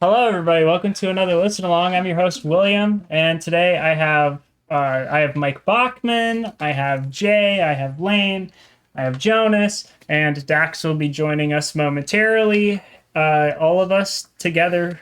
Hello, everybody. Welcome to another listen along. I'm your host, William, and today I have Mike Bachman, I have Jay, I have Lane, I have Jonas, and Dax will be joining us momentarily. All of us together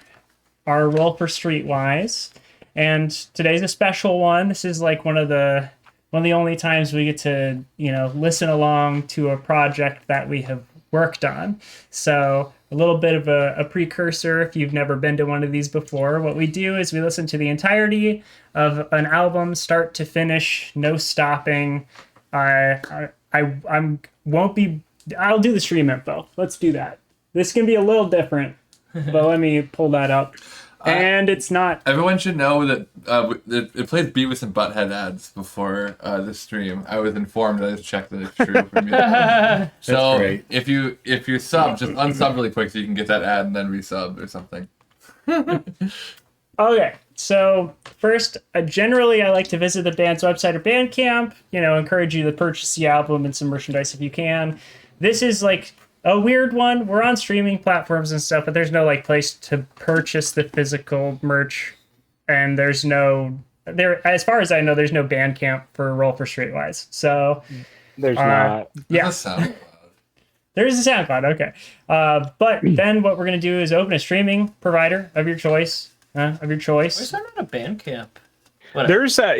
are Roll for Streetwise, and today's a special one. This is like one of the only times we get to listen along to a project that we have worked on. So a little bit of a precursor if you've never been to one of these before. What we do is we listen to the entirety of an album, start to finish, no stopping. I'm won't be. I'll do the stream info. Let's do that. This can be a little different, but let me pull that up. And it's not. Everyone should know that it plays Beavis and Butthead ads before the stream. I was informed. I just checked that it's true for me. So great. if you sub, just unsub really quick so you can get that ad and then resub or something. Okay, so first, generally I like to visit the band's website or Bandcamp. Encourage you to purchase the album and some merchandise if you can. This is like a weird one. We're on streaming platforms and stuff, but there's no place to purchase the physical merch, and there's no as far as I know, there's no Bandcamp for Roll for Streetwise. So There's not. yeah, Does sound loud. there is a SoundCloud. Okay, but then what we're gonna do is open a streaming provider of your choice. Why is there not a Bandcamp? There's there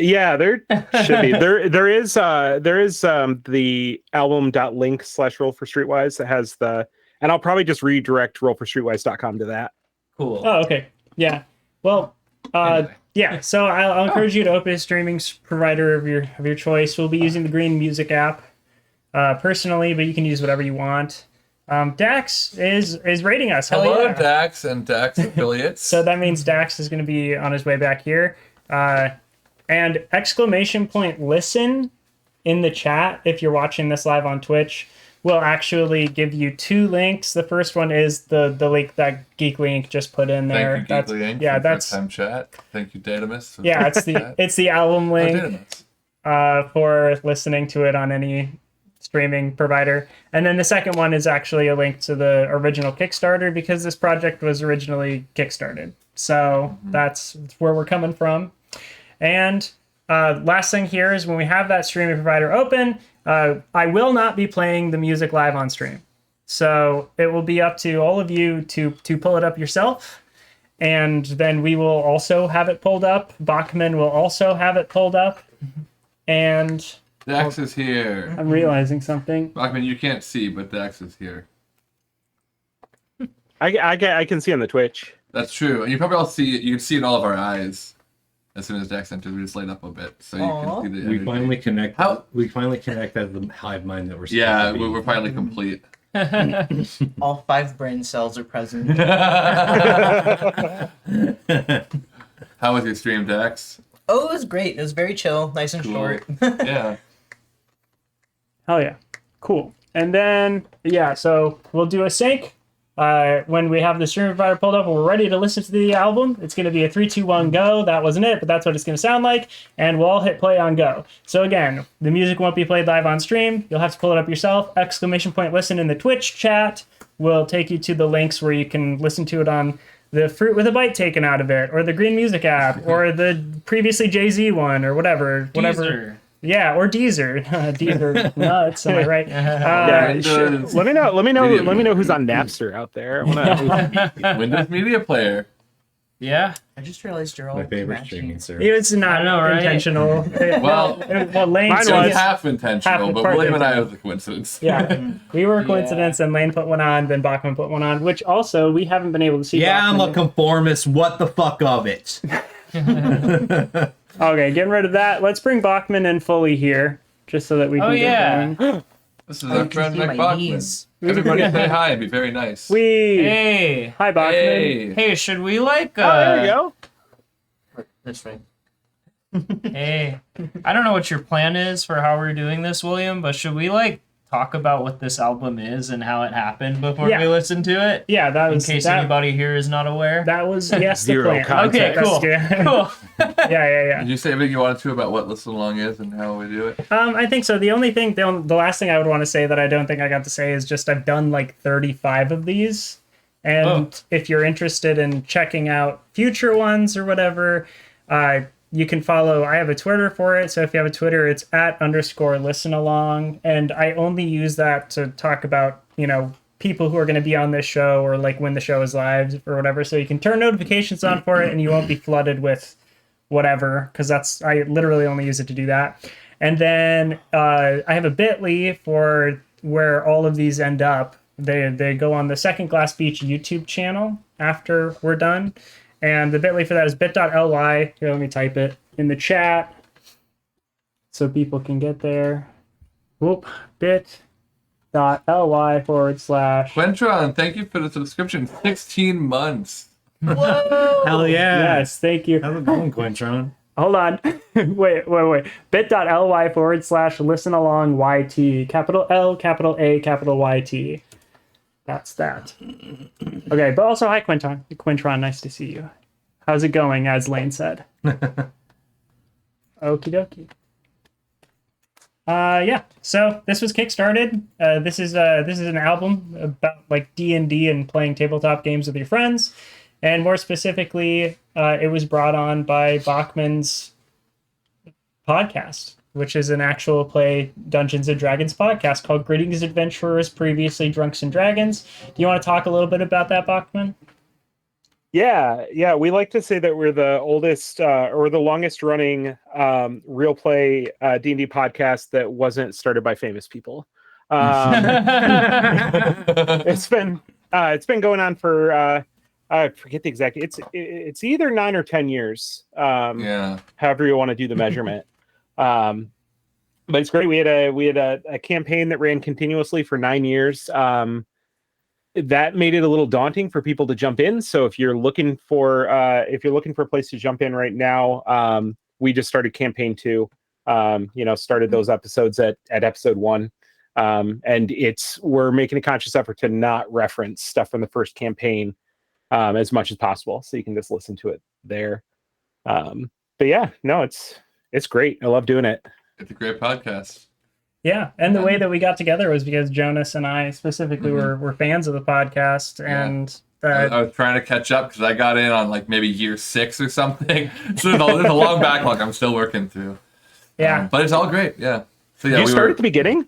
should be. There is the album.link/roll for streetwise that has and I'll probably just redirect rollforstreetwise.com to that. Cool. Oh, okay. Yeah. Well, Anyway. yeah. So I'll encourage you to open a streaming provider of your choice. We'll be using the Green Music app personally, but you can use whatever you want. Dax is rating us. Hello, Yeah. Dax and Dax affiliates. So that means Dax is going to be on his way back here. And !listen in the chat if you're watching this live on Twitch will actually give you two links. The first one is the link that Geek Link just put in there. Thank you, Geekly Inc. Yeah, for that's first time chat. Thank you, Datamus. yeah, it's the album link for listening to it on any streaming provider. And then the second one is actually a link to the original Kickstarter because this project was originally Kickstarted. So that's where we're coming from. And last thing here is when we have that streaming provider open, I will not be playing the music live on stream. So it will be up to all of you to pull it up yourself. And then we will also have it pulled up. Bachman will also have it pulled up. And Dax is here. I'm realizing something. Bachman, you can't see, but Dax is here. I can see on the Twitch. That's true. And you probably all see it. You can see it in all of our eyes. As soon as Dax enters, we just light up a bit, so you can see the We energy. finally connect. How- We finally connect as the hive mind that we're. Yeah, supposed to be. we're finally complete. All 5 brain cells are present. How was your stream, Dax? Oh, it was great. It was very chill, nice and Cool. short. Yeah. Hell yeah. Cool. And then, yeah, so we'll do a sync. When we have the stream provider pulled up and we're ready to listen to the album, it's going to be a 3, 2, 1, go. That wasn't it, but that's what it's going to sound like. And we'll all hit play on go. So again, the music won't be played live on stream. You'll have to pull it up yourself. ! Listen in the Twitch chat will take you to the links where you can listen to it on the Fruit with a Bite taken out of it, or the Green Music app, or the previously Jay-Z one, or whatever. Deezer. Yeah, or Deezer. Deezer nuts, am I right? Windows, Let me Media know who's on Napster out there. I wanna, Windows Media Player. Yeah. I just realized you're all My favorite matching. streaming service. It's not I know, right? intentional. Well, Lane Mine it said- was was. half intentional, Half but part William and I intentional. was a coincidence. Yeah, we were a coincidence, and Lane put one on, then Bachman put one on, which also we haven't been able to see. Yeah, I'm a Bachman. conformist. What the fuck of it? Okay, getting rid of that. Let's bring Bachman in fully here, just so that we can Oh, get yeah. going. This is I our can friend see Nick my Bachman. knees. Everybody say hi and be very nice. Hey. Hi, Bachman. Hey. Hey, should we like? oh, there we go. That's right. Hey, I don't know what your plan is for how we're doing this, William, but should we like talk about what this album is and how it happened before Yeah. we listen to it? Yeah, that In was case that, anybody here is not aware. that was yes the Zero plan. context. Okay, cool. Yeah, Cool. yeah. Did you say everything you wanted to about what Listen Along is and how we do it? I think so. The last thing I would want to say that I don't think I got to say is just I've done like 35 of these, And if you're interested in checking out future ones or whatever, you can follow. I have a Twitter for it. So if you have a Twitter, it's @_listenalong. And I only use that to talk about, people who are going to be on this show or like when the show is live or whatever. So you can turn notifications on for it and you won't be flooded with whatever, because I literally only use it to do that. And then I have a bit.ly for where all of these end up. They go on the Second Glass Beach YouTube channel after we're done. And the bit.ly for that is bit.ly. Here, let me type it in the chat so people can get there. Whoop, bit.ly / Quentron, thank you for the subscription. 16 months. Whoa! Hell yeah. Yes, thank you. How's it going, Quentron? Hold on. wait. bit.ly / listen along YT. Capital L, capital A, capital YT. That's that. Okay, but also, hi, Quintron, nice to see you. How's it going, as Lane said? Okie dokie. Yeah, so this was kickstarted. This is an album about like D&D and playing tabletop games with your friends. And more specifically, it was brought on by Bachmann's podcast, which is an actual play Dungeons and Dragons podcast called Greetings Adventurers, previously Drunks and Dragons. Do you want to talk a little bit about that, Bachmann? Yeah. We like to say that we're the oldest or the longest running real play D&D podcast that wasn't started by famous people. It's been going on for I forget the exact. It's either 9 or 10 years. However you want to do the measurement. But it's great. We had a campaign that ran continuously for 9 years. That made it a little daunting for people to jump in. So if you're looking for a place to jump in right now, we just started campaign 2. Started those episodes at episode 1. And we're making a conscious effort to not reference stuff from the first campaign as much as possible, so you can just listen to it there. But yeah, no, it's great. I love doing it. It's a great podcast. Yeah, and the way that we got together was because Jonas and I specifically were fans of the podcast, and I was trying to catch up because I got in on like maybe year 6 or something. So there's a long backlog I'm still working through. Yeah, but it's all great. Yeah. So yeah, you started at the beginning.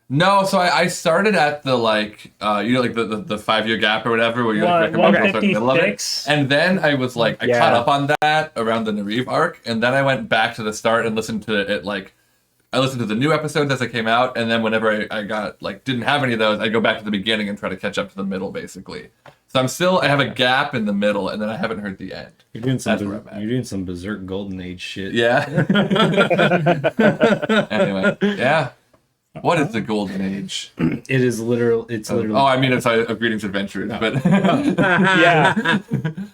No, so I started at the like the 5-year gap or whatever where you like recommend people start in the middle of it. And then I was like I caught up on that around the Nariv arc, and then I went back to the start and listened to it like I listened to the new episodes as they came out, and then whenever I got like didn't have any of those, I'd go back to the beginning and try to catch up to the middle basically. So I have a gap in the middle, and then I haven't heard the end. You're doing some Berserk Golden Age shit. Yeah. Anyway, yeah. What is the Golden Age? It is literal. It's literally. Oh, I mean, it's a Greetings Adventurers, but Yeah,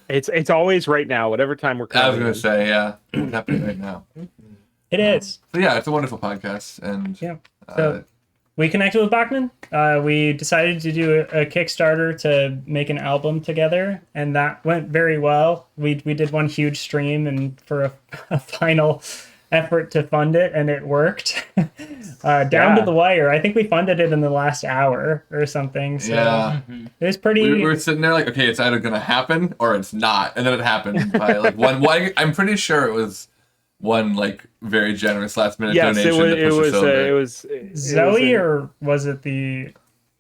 it's always right now. Whatever time we're. I was gonna say, yeah, what's happening right now? it is. So yeah, it's a wonderful podcast, and Yeah. So we connected with Bachmann. We decided to do a Kickstarter to make an album together, and that went very well. We did one huge stream and for a final effort to fund it, and it worked down to the wire. I think we funded it in the last hour or something. So yeah, it was pretty. we were sitting there like, okay, it's either gonna happen or it's not, and then it happened by like one. I'm pretty sure it was one like very generous last minute donation. It was Zoe, or was it the?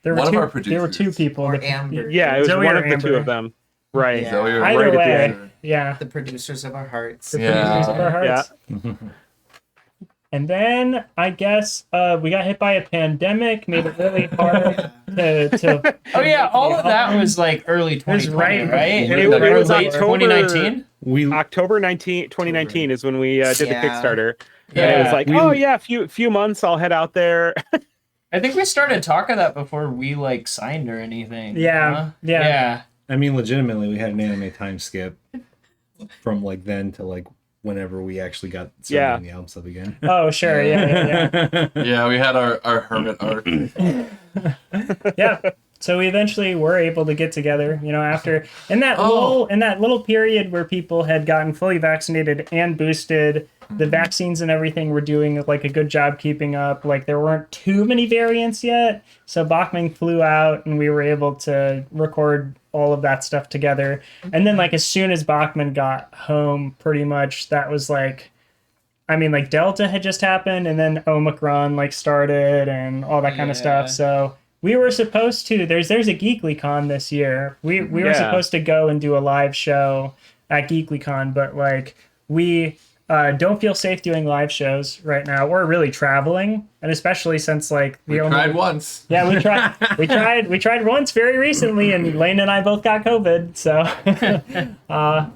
There were one two, of our producers. There were 2 people. Or Amber. Yeah, it was Zoe one or of the Amber. 2 of them. Right. Yeah. Zoe or Either right at the way, end. yeah. The producers of our hearts. The Yeah. producers of our hearts. And then I guess we got hit by a pandemic, made it really hard to Oh yeah, all of that was like early 2020, right. right? It was late October 2019. October 2019 is when we did the Yeah. Kickstarter. Yeah. And it was like, oh yeah, few months, I'll head out there. I think we started talking that before we like signed or anything. Yeah, huh? yeah. I mean, legitimately, we had an anime time skip from like then to like whenever we actually got started on the album stuff again. Oh sure, yeah. Yeah, we had our hermit arc. Yeah. So we eventually were able to get together, after in that little period where people had gotten fully vaccinated and boosted. The vaccines and everything were doing like a good job keeping up. Like there weren't too many variants yet. So Bachmann flew out and we were able to record all of that stuff together. And then like as soon as Bachmann got home, pretty much that was like, I mean, like Delta had just happened, and then Omicron like started and all that kind of stuff. So we were supposed to. There's a GeeklyCon this year. We were supposed to go and do a live show at GeeklyCon, but like we don't feel safe doing live shows right now. We're really traveling, and especially since like we tried once. Yeah, we tried once very recently, and Lane and I both got COVID, so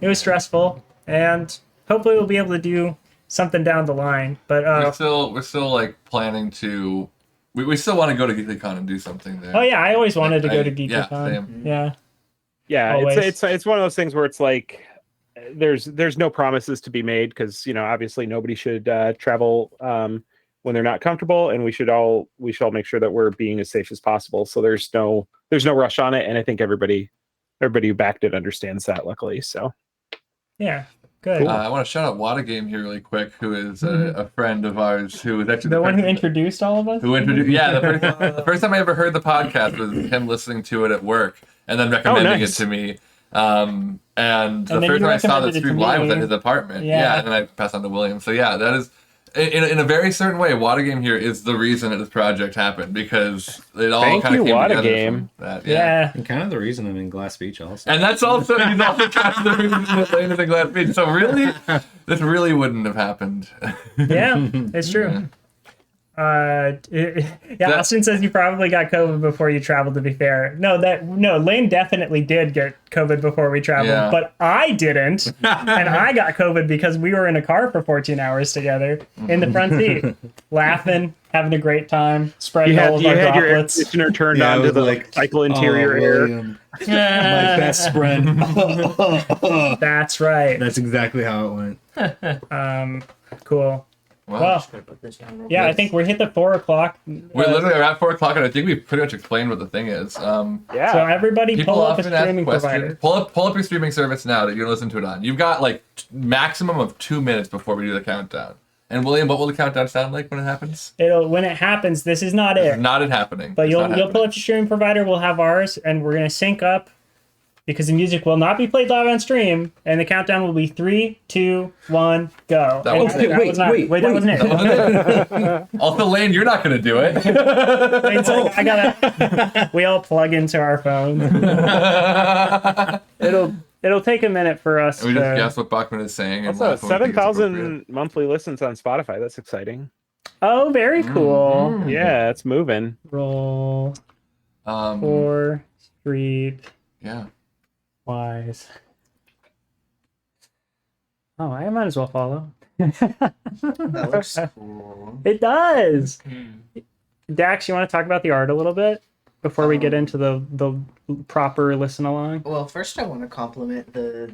it was stressful. And hopefully we'll be able to do something down the line. But we're still like planning to. We still want to go to GeeklyCon and do something there. Oh yeah, I always wanted to go to GeeklyCon. Yeah. It's one of those things where it's like there's no promises to be made, because obviously nobody should travel when they're not comfortable, and we should all make sure that we're being as safe as possible. So there's no rush on it, and I think everybody who backed it understands that, luckily. So yeah. Good. I want to shout out Wadagame here really quick, who is a friend of ours, who was actually the one who introduced all of us. The first time I ever heard the podcast was him listening to it at work and then recommending it to me. And the first time I saw that stream live was at his apartment. Yeah, and then I passed on to William. So yeah, that is in a very certain way. Wadagame here is the reason that this project happened, because it all kind of came together. That, yeah, and kind of the reason I'm in Glass Beach also. And that's also he's also kind of the reason that Lane is in Glass Beach. So really, this really wouldn't have happened. Yeah, it's true. Austin says you probably got COVID before you traveled, to be fair. No, Lane definitely did get COVID before we traveled, but I didn't. And I got COVID because we were in a car for 14 hours together in the front seat, laughing, having a great time, spreading all of our droplets. Your air conditioner turned on to the cycle interior air. My best friend. That's right. That's exactly how it went. Cool. Well, yeah, I think we hit the 4 o'clock. We're literally at 4 o'clock, and I think we pretty much explained what the thing is. So everybody pull up a streaming provider. Pull up your streaming service now that you're going to listen to it on. You've got like maximum of 2 minutes before we do the countdown. And William, what will the countdown sound like when it happens? When it happens, this is not it. This is not it happening. But you'll pull up your streaming provider. We'll have ours, and we're going to sync up, because the music will not be played live on stream, and the countdown will be 3, 2, 1, go. That wasn't it. Also, Lane, you're not going to do it. Lane's like, we all plug into our phones. It'll take a minute for us. And we just guess what Bachmann is saying. Also, 7,000 monthly listens on Spotify. That's exciting. Oh, very cool. Mm-hmm. Yeah, it's moving. Roll for street. Yeah. Wise. Oh, I might as well follow. That looks cool. It does. Dax, you want to talk about the art a little bit before we get into the proper listen along? Well, first I want to compliment the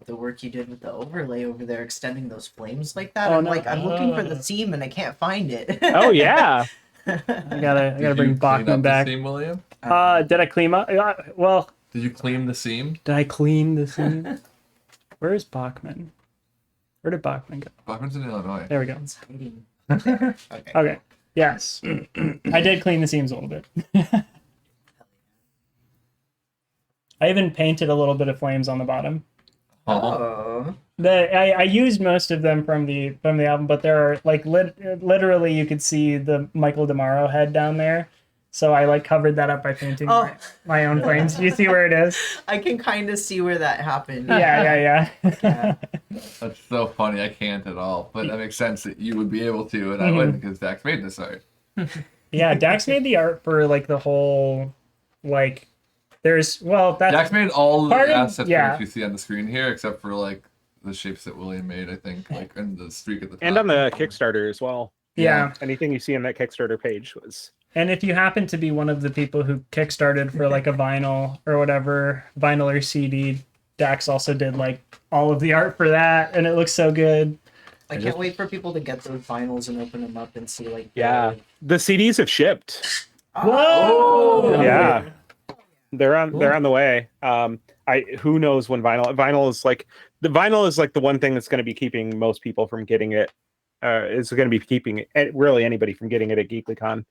work you did with the overlay over there, extending those flames like that. I'm looking for the seam and I can't find it. Oh yeah. I gotta bring Bachmann back. Seam, William? Did I clean up? Well. Did you clean the seam? Did I clean the seam? Where is Bachmann? Where did Bachmann go? Bachmann's in Illinois. There we go. It's hiding. Okay. Yes. I did clean the seams a little bit. I even painted a little bit of flames on the bottom. Oh. I used most of them from the album, but there are like literally you could see the Michael DeMaro head down there. So I covered that up by painting my own flames. Do you see where it is? I can kind of see where that happened. Yeah. That's so funny. I can't at all. But that makes sense that you would be able to, and I wouldn't, because Dax made this art. Yeah, Dax made the art for the whole that's Dax made all the assets that you see on the screen here, except for the shapes that William made, I think, and the streak at the top. And on the Kickstarter as well. Yeah. Anything you see on that Kickstarter page was. And if you happen to be one of the people who kickstarted for a vinyl or whatever, vinyl or CD, Dax also did all of the art for that, and it looks so good. I can't wait for people to get those vinyls and open them up and see the CDs have shipped. Whoa! Yeah, they're on the way. Who knows when vinyl is the one thing that's going to be keeping most people from getting it. It's going to be keeping really anybody from getting it at GeeklyCon.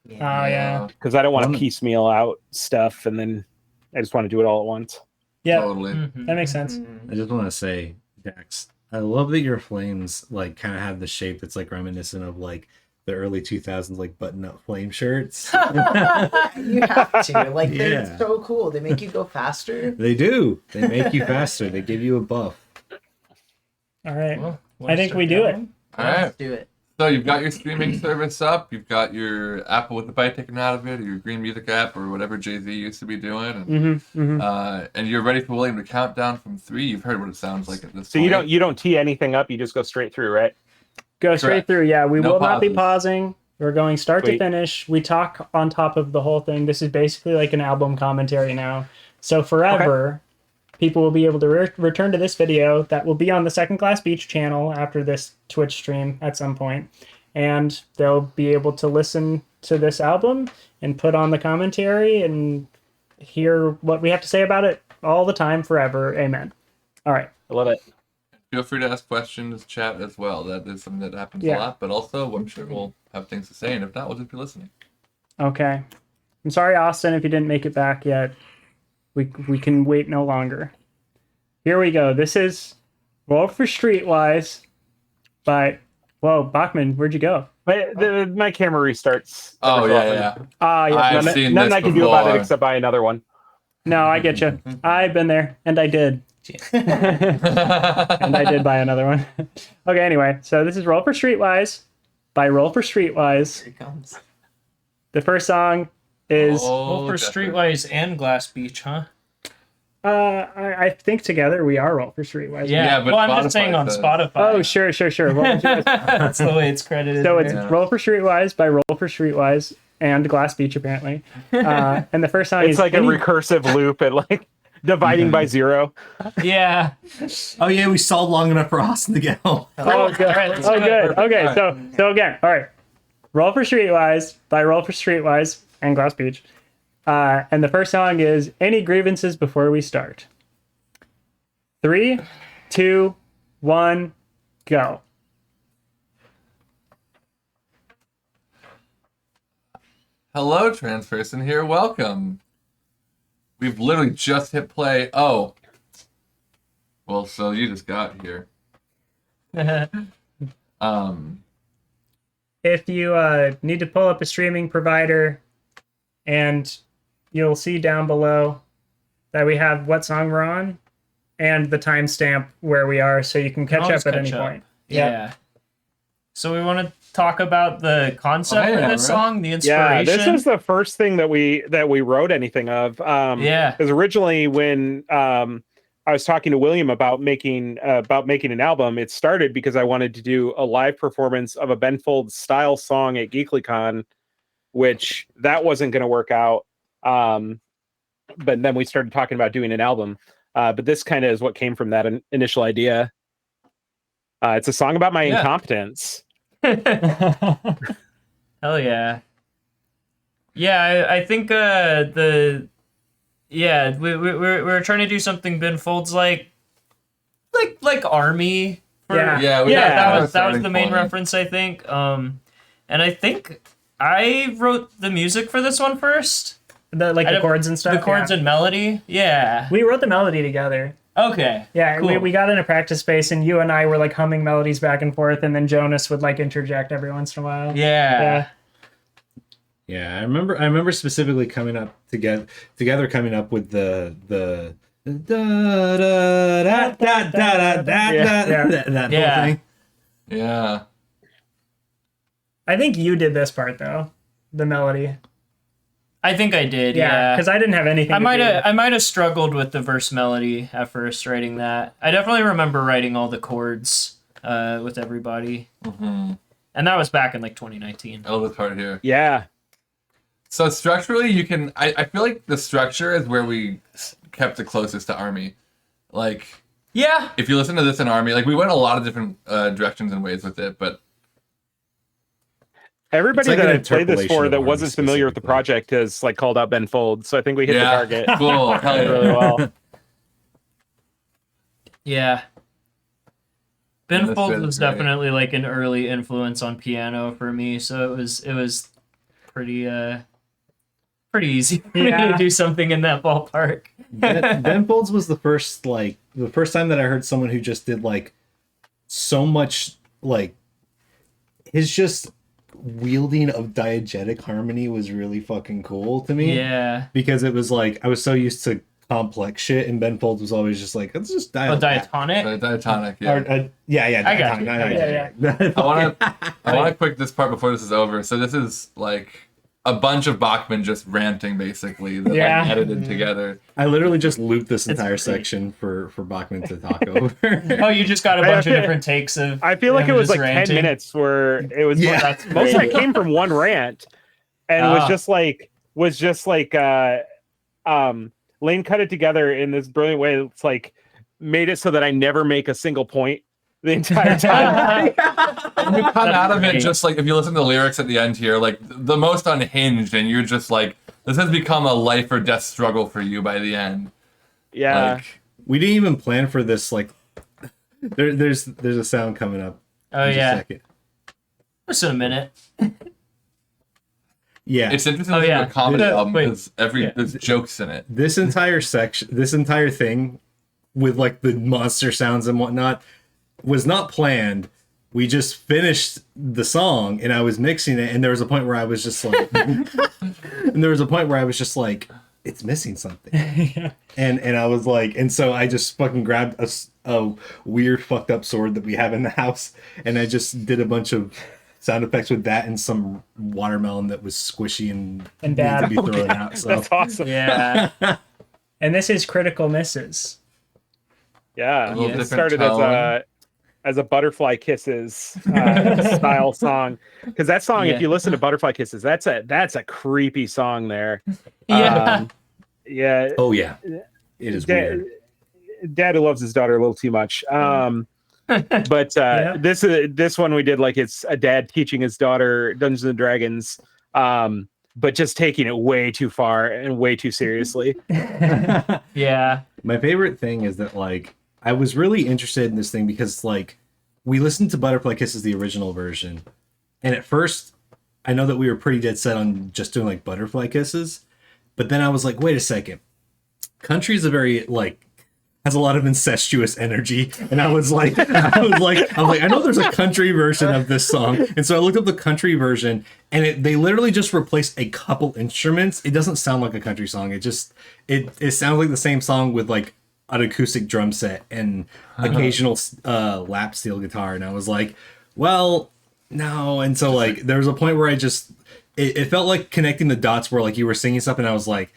Yeah. Because I don't want to piecemeal out stuff and then I just want to do it all at once. Yeah, Totally. that makes sense. I just want to say, Dax, I love that your flames like kind of have the shape that's like reminiscent of like the early 2000s like button-up flame shirts. You have to. Like, they're Yeah. so cool. They make you go faster. They do. They make you faster. They give you a buff. All right. Well, I think we do it. All right. Let's do it. So you've got your streaming service up. You've got your Apple with the bite taken out of it, or your Green Music app, or whatever Jay-Z used to be doing. And, and you're ready for William to count down from 3. You've heard what it sounds like at this So point. you don't tee anything up. You just go straight through, right? Go straight Correct. through. Yeah, we No will not be pauses. pausing. We're going start to Sweet. finish. We talk on top of the whole thing. This is basically like an album commentary now. So forever, people will be able to return to this video that will be on the Second Class Beach channel after this Twitch stream at some point. And they'll be able to listen to this album and put on the commentary and hear what we have to say about it all the time, forever. Amen. All right. I love it. Feel free to ask questions, chat as well. That is something that happens Yeah. a lot. But also, I'm sure we'll have things to say. And if not, we'll just be listening. Okay. I'm sorry, Austin, if you didn't make it back yet. We can wait no longer. Here we go. This is Roll for Streetwise by... Whoa, Bachmann, where'd you go? My camera restarts. Oh, every so yeah, often. yeah. Yeah. I've Nothing, seen nothing this I can do about it before. except buy another one. No, I get you. I've been there, and I did. And I did buy another one. Okay, anyway. So this is Roll for Streetwise by Roll for Streetwise. Here it comes. The first song is... Well, for definitely. Streetwise and Glass Beach, huh? I think together we are Roll for Streetwise. Yeah, but well, I'm just saying Spotify on says- Spotify. Oh, sure. Roll for Streetwise. That's the way it's credited. So it's there. Roll for Streetwise by Roll for Streetwise and Glass Beach, apparently. And the first song It's is like a recursive loop and like dividing by 0. Yeah. Oh yeah, we stalled long enough for Austin to get home. Oh, good. All right, let's Oh, do it. good. Okay, so again, all right. Roll for Streetwise by Roll for Streetwise and Glass Beach. And the first song is Any Grievances Before We Start. 3, 2, 1, go. Hello, transperson here. Welcome. We've literally just hit play. Oh. Well, so you just got here. If you need to pull up a streaming provider, and you'll see down below that we have what song we're on and the timestamp where we are, so you can catch Always up at catch any up. point. Yeah. So we want to talk about the concept Oh, yeah, of this right. song, the Yeah, inspiration. this is the first thing that we wrote anything of. Yeah. Because originally when I was talking to William about making an album, it started because I wanted to do a live performance of a Ben Folds style song at GeeklyCon, which that wasn't going to work out. But then we started talking about doing an album. But this kind of is what came from that initial idea. It's a song about my Yeah. incompetence. Hell yeah. Yeah, I think we were trying to do something Ben Folds like Army. Yeah. Yeah, we Yeah, got that was the main point. reference, I think. And I think I wrote the music for this one first. The chords and stuff. The chords yeah. and melody. Yeah. We wrote the melody together. Okay. Yeah, Cool. we got in a practice space, and you and I were like humming melodies back and forth, and then Jonas would like interject every once in a while. Yeah. Yeah, I remember specifically coming up together coming up with the da da da da da da da Yeah. that Yeah. whole thing. Yeah. I think you did this part though, the melody. I think I did. Yeah, Yeah. because I didn't have anything. I to might do. have struggled with the verse melody at first writing that. I definitely remember writing all the chords with everybody, Mm-hmm. and that was back in like 2019. I love this part here. Yeah. So structurally, you can. I feel like the structure is where we kept it closest to Army. Like, Yeah. if you listen to this in Army, like we went a lot of different directions and ways with it, but Everybody It's like that an I played this interpolation for of that Army wasn't familiar with the specifically. project has like called out Ben Folds, so I think we hit the yeah, target cool. Hell yeah. really well. Yeah. Ben this Folds bit is was great. definitely like an early influence on piano for me, so it was pretty pretty easy for me to do something in that ballpark. Ben Folds was the first time that I heard someone who just did like so much like his just wielding of diegetic harmony was really fucking cool to me. Yeah. Because it was like I was so used to complex shit, and Ben Folds was always just like, let's just diatonic. Diatonic, yeah. I got you. I want to quick this part before this is over. So this is like a bunch of Bachmann just ranting, basically, that like edited together. I literally just looped this entire section for Bachmann to talk over. Oh, you just got a bunch of different takes of. I feel like it was like ranting. 10 minutes where it was. Most of it came from one rant, and was just like Lane cut it together in this brilliant way. It's like made it so that I never make a single point the entire time. You come out of it just like, if you listen to the lyrics at the end here, like the most unhinged, and you're just like, this has become a life or death struggle for you by the end. Yeah. Like, we didn't even plan for this. Like, there's a sound coming up. Oh in yeah. a second. Just in a minute. Yeah. it's interesting to a comedy album because there's jokes in it. This entire thing with like the monster sounds and whatnot was not planned. We just finished the song and I was mixing it, and there was a point where I was just like it's missing something. And I was like, and so I just fucking grabbed a weird fucked up sword that we have in the house, and I just did a bunch of sound effects with that and some watermelon that was squishy and bad. to be thrown out. So. That's awesome. Yeah. And this is Critical Misses. Yeah. little It different started tone. as a Butterfly Kisses style song, because that song, if you listen to Butterfly Kisses, that's a creepy song there. Yeah. Yeah. Oh yeah, it is weird. Dad who loves his daughter a little too much. But this one we did like it's a dad teaching his daughter Dungeons and Dragons, but just taking it way too far and way too seriously. Yeah. My favorite thing is that like I was really interested in this thing because like we listened to Butterfly Kisses, the original version, and at first I know that we were pretty dead set on just doing like Butterfly Kisses, but then I was like, wait a second, country is a very like has a lot of incestuous energy, and I was like, I know there's a country version of this song, and so I looked up the country version, and they literally just replaced a couple instruments. It doesn't sound like a country song. It sounds like the same song with like an acoustic drum set and occasional lap steel guitar, and I was like, well, no. And so like there was a point where I just it felt like connecting the dots where like you were singing stuff, and I was like,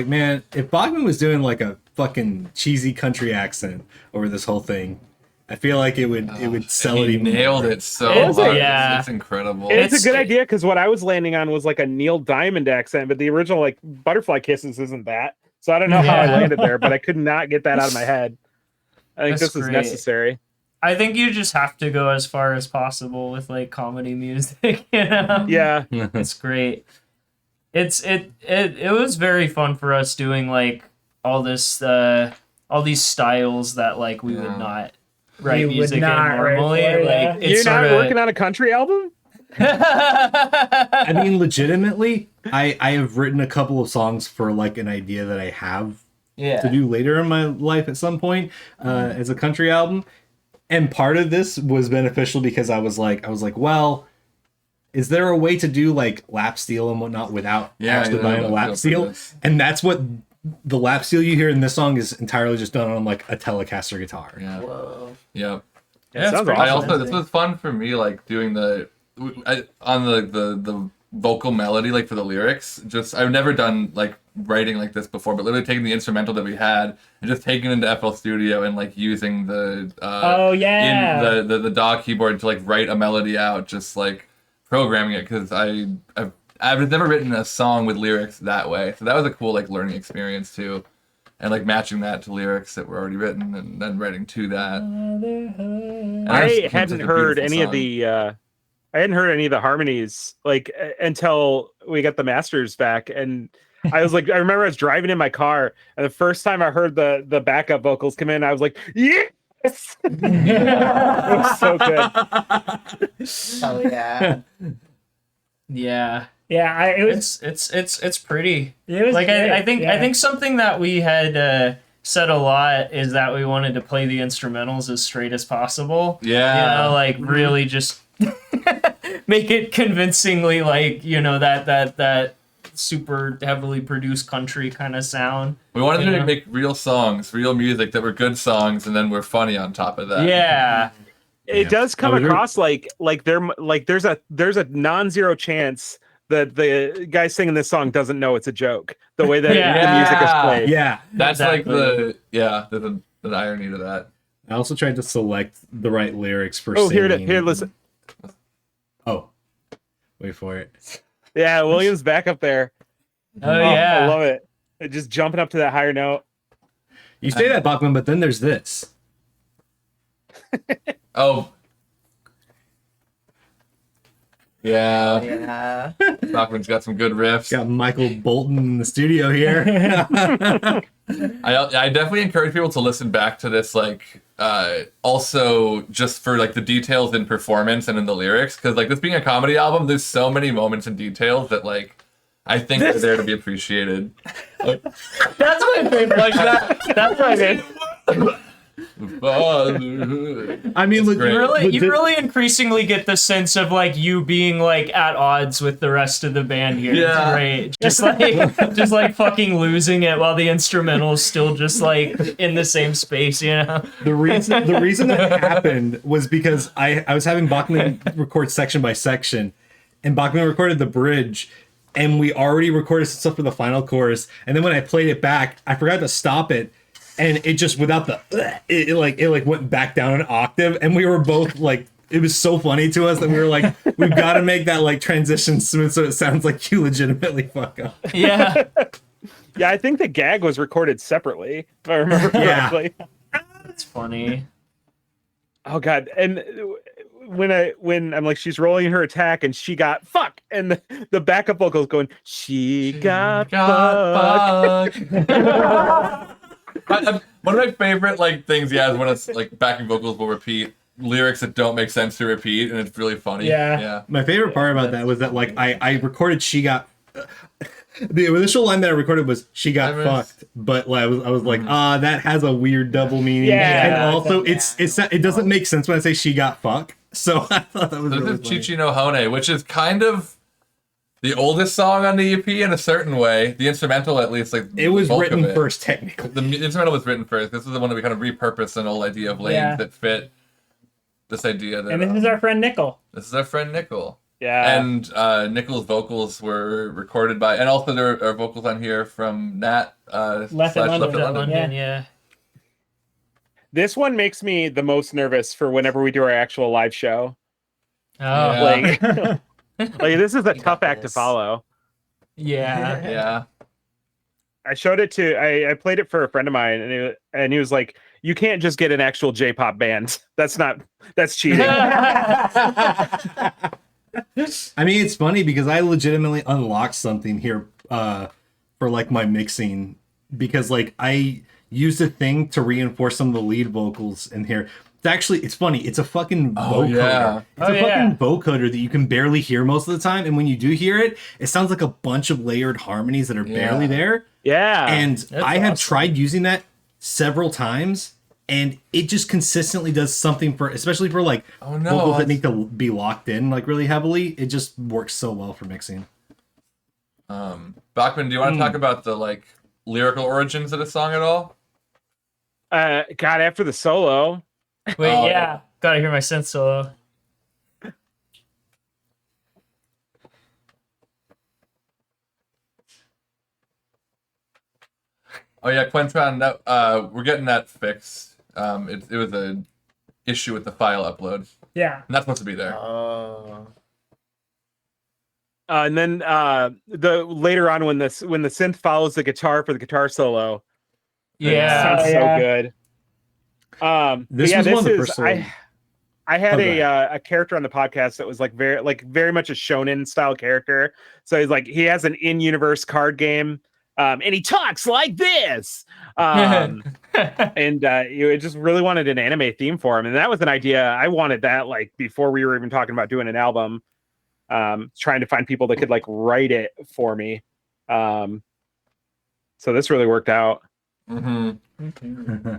man, if Bachmann was doing like a fucking cheesy country accent over this whole thing, I feel like it would sell it even nailed more. it so It's hard. yeah. It's incredible. It's a good idea, because what I was landing on was like a Neil Diamond accent, but the original like Butterfly Kisses isn't that. So I don't know how I landed there, but I could not get that out of my head. I think That's this is great. necessary. I think you just have to go as far as possible with like comedy music, you know? Yeah. It's great. It was very fun for us doing like all these styles that like we would not write You would music in not write normally. for, yeah. Like it's You're not sorta... working on a country album? I mean, legitimately, I have written a couple of songs for like an idea that I have to do later in my life at some point as a country album, and part of this was beneficial because I was like, well, is there a way to do like lap steel and whatnot without actually buying a lap steel? And that's what the lap steel you hear in this song is entirely just done on like a Telecaster guitar. Yeah. Whoa. Yep. Yeah, sounds I awesome. also, this was fun for me, like doing the vocal melody, like for the lyrics. Just I've never done like writing like this before, but literally taking the instrumental that we had and just taking it into FL Studio and like using the in the DAW keyboard to like write a melody out, just like programming it, because I've never written a song with lyrics that way. So that was a cool like learning experience too. And like matching that to lyrics that were already written and then writing to that. And I hadn't heard any of the harmonies like until we got the masters back, and I was like, I remember I was driving in my car, and the first time I heard the backup vocals come in, I was like, yes. It was so good. Oh yeah. Yeah. Yeah, it's pretty. It was like great, I think yeah. I think something that we had said a lot is that we wanted to play the instrumentals as straight as possible. Yeah. You know, like really just make it convincingly like, you know, that super heavily produced country kind of sound. We wanted Yeah. to make real songs, real music that were good songs, and then we're funny on top of that. Yeah. It does come across like there's a non-zero chance that the guy singing this song doesn't know it's a joke. The way that the music is played. Yeah, That's Exactly. there's an irony to that. I also tried to select the right lyrics for Oh, singing. here, listen. Oh, wait for it. Yeah, William's back up there. Oh yeah. I love it. Just jumping up to that higher note. You say that, Bachman, but then there's this. Oh. Yeah. Yeah. Bachman's got some good riffs. Got Michael Bolton in the studio here. I definitely encourage people to listen back to this, like, also just for like the details in performance and in the lyrics, because like this being a comedy album, there's so many moments and details that like I think they're there to be appreciated. That's my favorite. Like that's my favorite. I mean, look, You really increasingly get the sense of like you being like at odds with the rest of the band here. Yeah. It's great. Just like fucking losing it while the instrumental is still just like in the same space, you know? the reason that happened was because I was having Bachman record section by section, and Bachman recorded the bridge, and we already recorded some stuff for the final chorus, and then when I played it back, I forgot to stop it. And it just without the it went back down an octave, and we were both like, it was so funny to us that we were like, we've got to make that like transition smooth so it sounds like you legitimately fuck up. Yeah. Yeah, I think the gag was recorded separately, if I remember correctly. It's funny. Oh god, and when I'm like, she's rolling her attack and she got fuck, and the backup vocals going, she got fuck. One of my favorite like things, is when it's like backing vocals will repeat lyrics that don't make sense to repeat, and it's really funny. Yeah. My favorite part about that was that like I recorded she got the initial line that I recorded was she got fucked, but like, I was like, that has a weird double meaning. Yeah. And also it doesn't make sense when I say she got fucked. So I thought that was This really is funny. Chichi no Hone, which is kind of the oldest song on the EP in a certain way. The instrumental, at least, like It was the bulk written of it. first, technically. The instrumental was written first. This is the one that we kind of repurposed an old idea of lanes that fit this idea. That, And this is our friend Nickel. This is our friend Nickel. Yeah. And Nickel's vocals were recorded by, and also there are vocals on here from Nat Left at London. London, yeah. This one makes me the most nervous for whenever we do our actual live show. Oh, Yeah. Like this is a You tough got act to this. follow. yeah. Yeah. I showed it to I played it for a friend of mine, and he was like, "You can't just get an actual J-pop band. That's cheating." I mean, it's funny because I legitimately unlocked something here for like my mixing, because like I used a thing to reinforce some of the lead vocals in here. It's funny. It's a fucking vocoder. It's a fucking vocoder that you can barely hear most of the time, and when you do hear it, it sounds like a bunch of layered harmonies that are barely there. Yeah. And That's I have awesome. tried using that several times, and it just consistently does something for, especially for like vocals that need to be locked in like really heavily. It just works so well for mixing. Bachman, do you want to talk about the like lyrical origins of the song at all? God, after the solo. Wait, yeah. Gotta hear my synth solo. Oh yeah, Quentron, we're getting that fixed. It was an issue with the file upload. Yeah. Not supposed to be there. Oh. And then the later on when the synth follows the guitar for the guitar solo. Yeah. Sounds so good. This was one of the personal. I had Okay. a character on the podcast that was very much a shonen style character. So he has an in-universe card game, and he talks like this. And you just really wanted an anime theme for him, and that was an idea. I wanted that like before we were even talking about doing an album. trying to find people that could like write it for me. So this really worked out. Mm-hmm.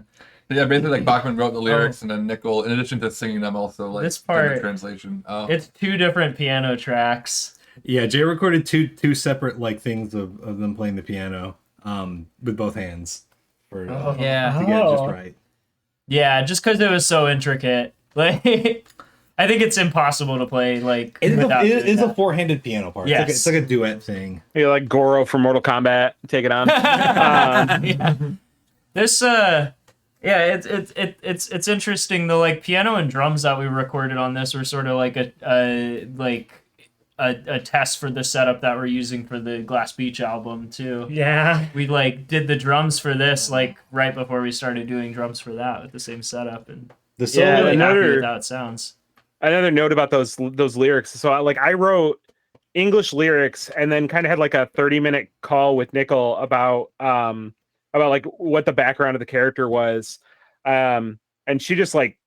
Yeah, basically like Bachmann wrote the lyrics and then Nickel, in addition to singing them, also like this part, did the translation. It's 2 different piano tracks. Yeah, Jay recorded two separate like things of them playing the piano with both hands to get it just right. Yeah, just because it was so intricate. Like, I think it's impossible to play like. It is a 4-handed piano part. Yes. It's like a duet thing. You're like Goro from Mortal Kombat. Take it on. This it's interesting. The like piano and drums that we recorded on this were sort of like a test for the setup that we're using for the Glass Beach album too. Yeah. We like did the drums for this like right before we started doing drums for that with the same setup, and The solo, really happy with how it sounds. Another note about those lyrics. So I wrote English lyrics and then kind of had like a 30-minute call with Nickel about like what the background of the character was. And she just like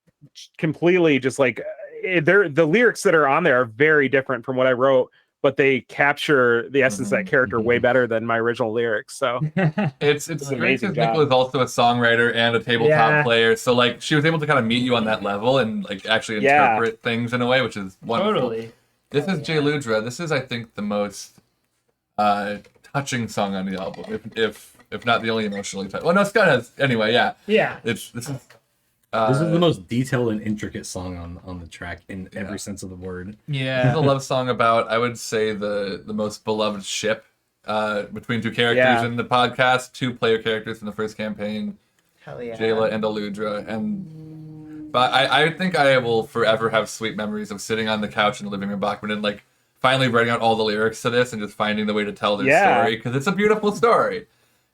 completely just like the lyrics that are on there are very different from what I wrote, but they capture the essence of that character way better than my original lyrics. So it's great because Nickel is also a songwriter and a tabletop player. So like she was able to kind of meet you on that level and like actually interpret things in a way, which is wonderful. Totally. This is Jay Ludra. This is, I think, the most touching song on the album, if not the only emotionally touching. Well, no, Scott has anyway. Yeah. Yeah. This is the most detailed and intricate song on the track in every sense of the word. Yeah. It's a love song about, I would say, the most beloved ship between 2 characters in the podcast, 2 player characters in the first campaign, Hell yeah. Jayla and Aludra. But I think I will forever have sweet memories of sitting on the couch in the living room Bachmann and like finally writing out all the lyrics to this and just finding the way to tell their story because it's a beautiful story.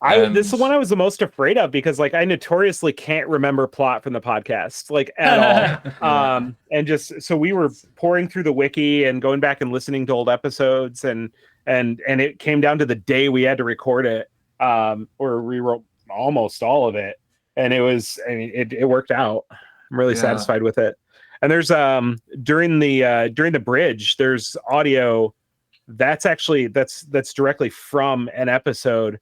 This is the one I was the most afraid of because like I notoriously can't remember plot from the podcast like at all. And just so we were pouring through the wiki and going back and listening to old episodes and it came down to the day we had to record it, or rewrote almost all of it, and it worked out. I'm really satisfied with it. And there's during the bridge there's audio that's directly from an episode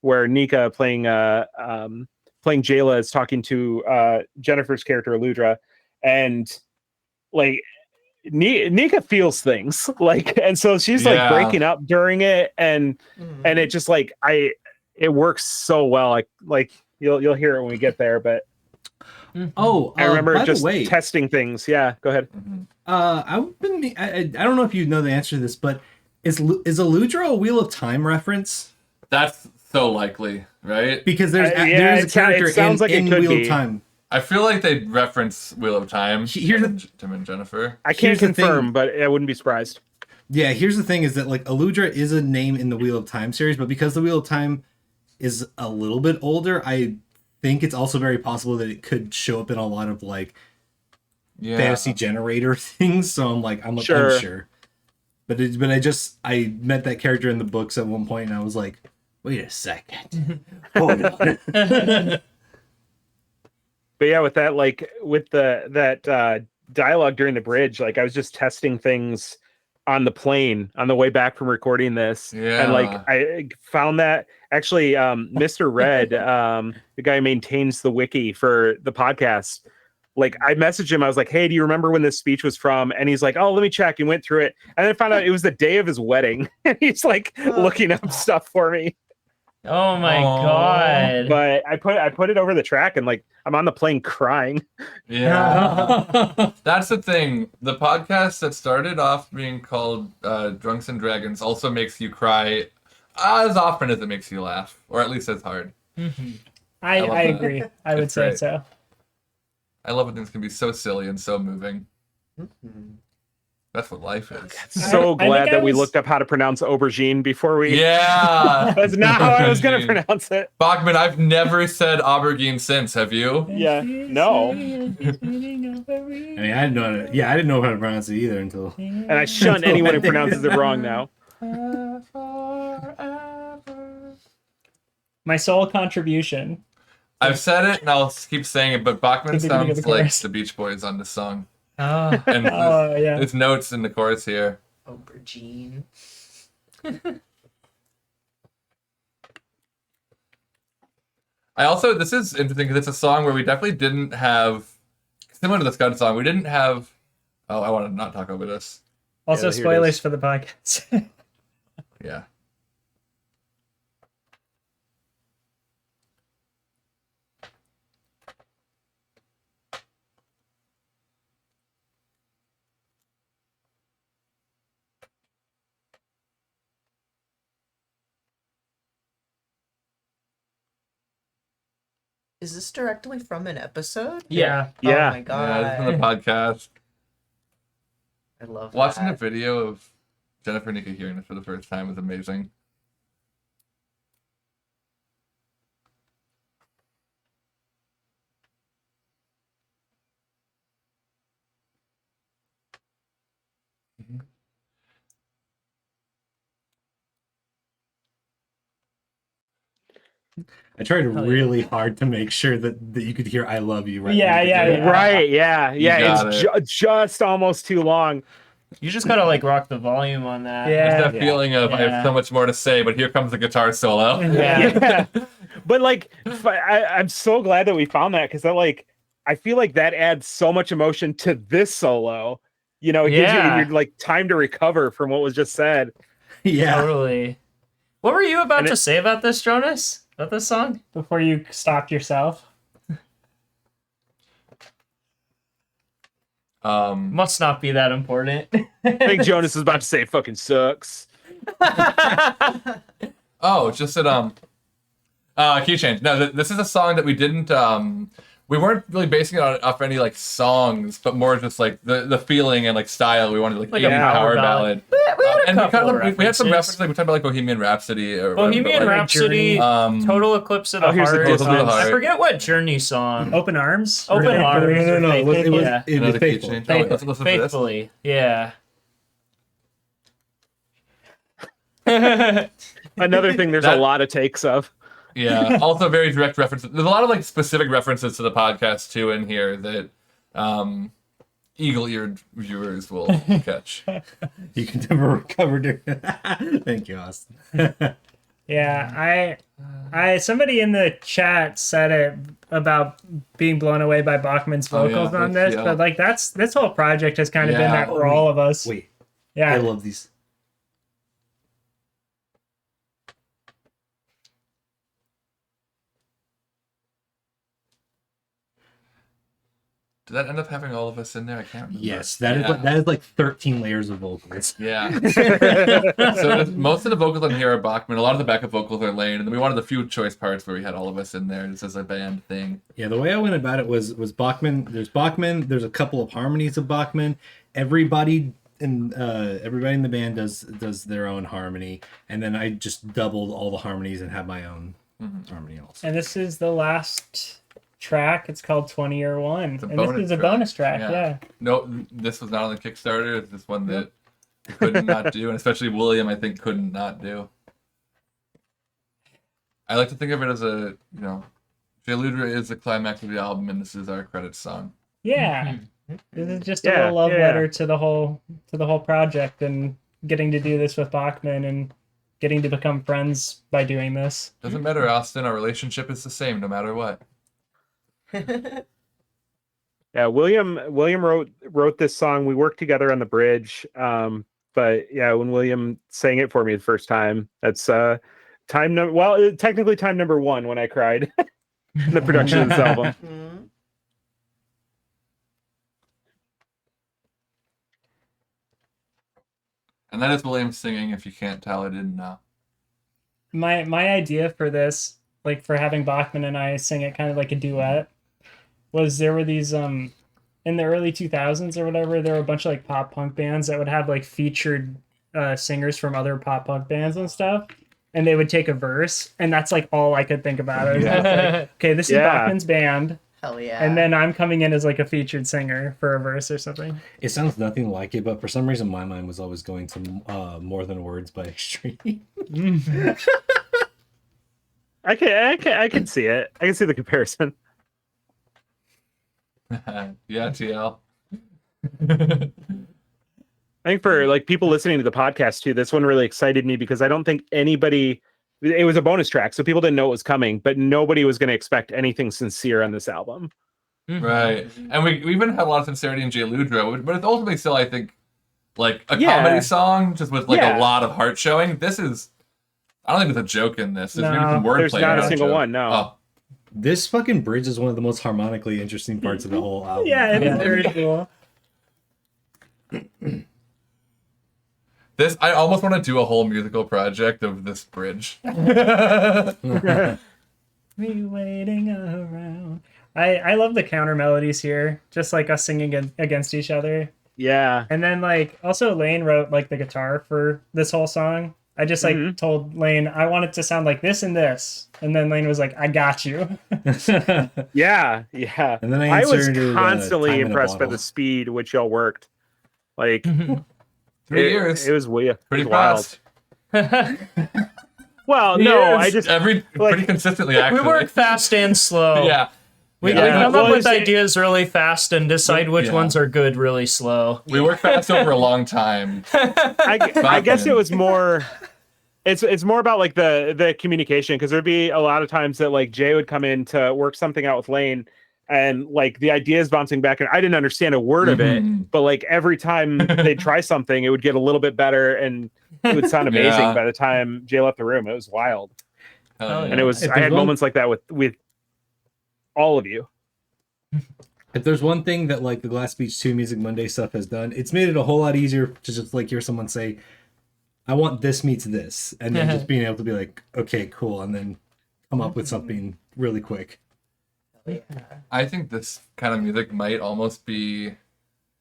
where Nika playing Jayla is talking to Jennifer's character Aludra, and like Nika feels things like, and so she's like breaking up during it, and it just like it works so well. Like you'll hear it when we get there, but I remember just testing things. Yeah, go ahead. I don't know if you know the answer to this, but is Aludra a Wheel of Time reference? That's so likely, right? Because there's a character in Wheel of Time. I feel like they reference Wheel of Time. Tim and Jennifer. I can't confirm, but I wouldn't be surprised. Yeah, here's the thing: is that like Aludra is a name in the Wheel of Time series, but because the Wheel of Time is a little bit older, I think it's also very possible that it could show up in a lot of like fantasy generator things. So I'm sure. But I met that character in the books at one point, and I was like, wait a second, hold on. But yeah, with that, like with that dialogue during the bridge, like I was just testing things on the plane on the way back from recording this, and like I found that actually Mr. Red, the guy who maintains the wiki for the podcast, like I messaged him, I was like, hey, do you remember when this speech was from? And he's like, oh, let me check. And went through it, and then I found out it was the day of his wedding. And he's like looking up stuff for me. Oh my god. But I put it over the track, and like I'm on the plane crying. Yeah. That's the thing. The podcast that started off being called Drunks and Dragons also makes you cry as often as it makes you laugh, or at least as hard. Mm-hmm. I agree. I would say so. I love when things can be so silly and so moving. Mm-hmm. That's what life is. So glad that we looked up how to pronounce aubergine before we... Yeah! That's not how I was going to pronounce it. Bachmann, I've never said aubergine since, have you? Yeah. No. I mean, I didn't know how to pronounce it either until... And I shun anyone who pronounces it wrong now. My sole contribution. I've said it, and I'll keep saying it, but Bachmann sounds like the Beach Boys on this song. And his notes in the chorus here. Aubergine. This is interesting because it's a song where we definitely didn't have, similar to the Scud song, we didn't have, oh, I want to not talk over this. Also, Yeah, here it spoilers is. for the podcast. Yeah. Is this directly from an episode? Yeah. Oh Yeah. my Yeah, god. this is from the podcast. I love Watching a that. video of Jennifer Nika hearing this for the first time was amazing. I tried Hell yeah. really hard to make sure that you could hear "I love you" right. Yeah, when you yeah, did it. yeah. Right, yeah, yeah. got It's it. just almost too long. You just gotta like rock the volume on that. Yeah. There's that Yeah. feeling of I Yeah. have so much more to say, but here comes the guitar solo. Yeah. Yeah. But like, I'm so glad that we found that because I feel like that adds so much emotion to this solo. You know, it gives Yeah. you your like time to recover from what was just said. Yeah. Totally. What were you about And to say about this, Jonas? About this song? Before you stopped yourself. Must not be that important. I think Jonas is about to say it fucking sucks. Oh, just that key change. No, this is a song that we didn't we weren't really basing it off any like songs, but more just like the feeling and like style. We wanted like Like 80s a power ballad. We had a And we couple kind of we had some references, references. like we talked about like Bohemian Rhapsody or Bohemian like, Rhapsody, Total Eclipse of the here's the Heart. Eclipse of the I Heart. forget what Journey song. Open Arms? Open Or- Arms. No. It was Yeah. another key faithful. change. Oh, let's listen to this. Faithfully, yeah. Another thing there's That- a lot of takes of. Yeah. Also very direct references. There's a lot of like specific references to the podcast too in here that eagle-eared viewers will catch. You can never recover. Thank you, Austin. Yeah, I somebody in the chat said it about being blown away by Bachmann's Oh, yeah, vocals on that's- this, yeah. but like this whole project has kind of been Yeah. that for all of us. Wait, I Yeah. love these. Did that end up having all of us in there? I can't remember. Yes, that is Yeah. that is like 13 layers of vocals. Yeah. So most of the vocals on here are Bachmann. A lot of the backup vocals are Lane, and then we wanted a few choice parts where we had all of us in there just as a band thing. Yeah, the way I went about it was Bachmann. There's Bachmann. There's a couple of harmonies of Bachmann. Everybody in the band does their own harmony, and then I just doubled all the harmonies and have my own harmony also. And this is the last track. It's called 20 Year One. It's a And this bonus is a track. bonus track, Yeah. yeah. No, this was not on the Kickstarter. It's this one that we could not do, and especially William, I think, couldn't not do. I like to think of it as a, Jaludra is the climax of the album, and this is our credits song. Yeah. This is just a Yeah, little love yeah. letter to the whole project, and getting to do this with Bachmann and getting to become friends by doing this. Doesn't matter, Austin. Our relationship is the same no matter what. Yeah, William wrote this song. We worked together on the bridge. But yeah, when William sang it for me the first time, that's technically time number 1 when I cried in the production of this album. Mhm. And that is William singing. If you can't tell, I didn't know. My idea for this, like for having Bachmann and I sing it kind of like a duet, was there were these in the early 2000s or whatever, there were a bunch of like pop punk bands that would have like featured singers from other pop punk bands and stuff, and they would take a verse, and that's like all I could think about. I was just like, okay, this is Yeah. Bachmann's band, Hell yeah. and then I'm coming in as like a featured singer for a verse or something. It sounds nothing like it, but for some reason my mind was always going to More Than Words by Extreme. I can see it. I can see the comparison. Yeah, TL. I think for like people listening to the podcast too, this one really excited me because I don't think anybody. It was a bonus track, so people didn't know it was coming, but nobody was going to expect anything sincere on this album. Right, and we even had a lot of sincerity in Jay Ludrow, but it's ultimately still, I think, like a comedy song, just with like a lot of heart showing. This is, I don't think there's a joke in this. There's maybe some wordplay. There's not a single one. No. Oh. This fucking bridge is one of the most harmonically interesting parts of the whole album. Yeah, it is very cool. This, I almost want to do a whole musical project of this bridge. Me waiting around. I love the counter melodies here, just like us singing against each other. Yeah. And then like also Lane wrote like the guitar for this whole song. I just like told Lane I want it to sound like this and this, and then Lane was like, "I got you." Yeah. And then I was constantly impressed by the speed which y'all worked. Like 3 years. It was weird. Pretty fast. Well, no, I just pretty consistently. Actually, We work fast and slow. Yeah. We come up with ideas really fast and decide which ones are good really slow. We work fast over a long time. I guess it was more. It's more about like the communication, because there'd be a lot of times that like Jay would come in to work something out with Lane, and like the ideas bouncing back, and I didn't understand a word of it, but like every time they'd try something, it would get a little bit better, and it would sound amazing by the time Jay left the room. It was wild, and it was. I had moments like that with all of you. If there's one thing that like the Glass Beach 2 Music Monday stuff has done, it's made it a whole lot easier to just like hear someone say, "I want this meets this," and then just being able to be like, "Okay, cool," and then come up with something really quick. I think this kind of music might almost be.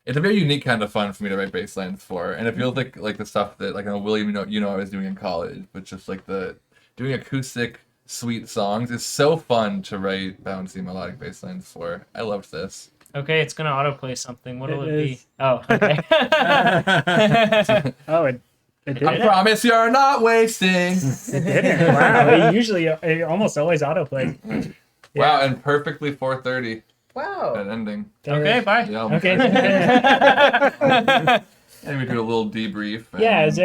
It's a very unique kind of fun for me to write bass lines for, and it feels like the stuff that like William, I was doing in college, but just like the doing acoustic sweet songs is so fun to write bouncy melodic bass lines for. I loved this. Okay, it's gonna autoplay something. What'll it be? Oh, okay. It did. I promise you're not wasting. It didn't. Wow. It almost always autoplays. Wow, and perfectly 4:30. Wow. That ending. Okay, bye. Yeah. Okay. And we do a little debrief. Yeah. Is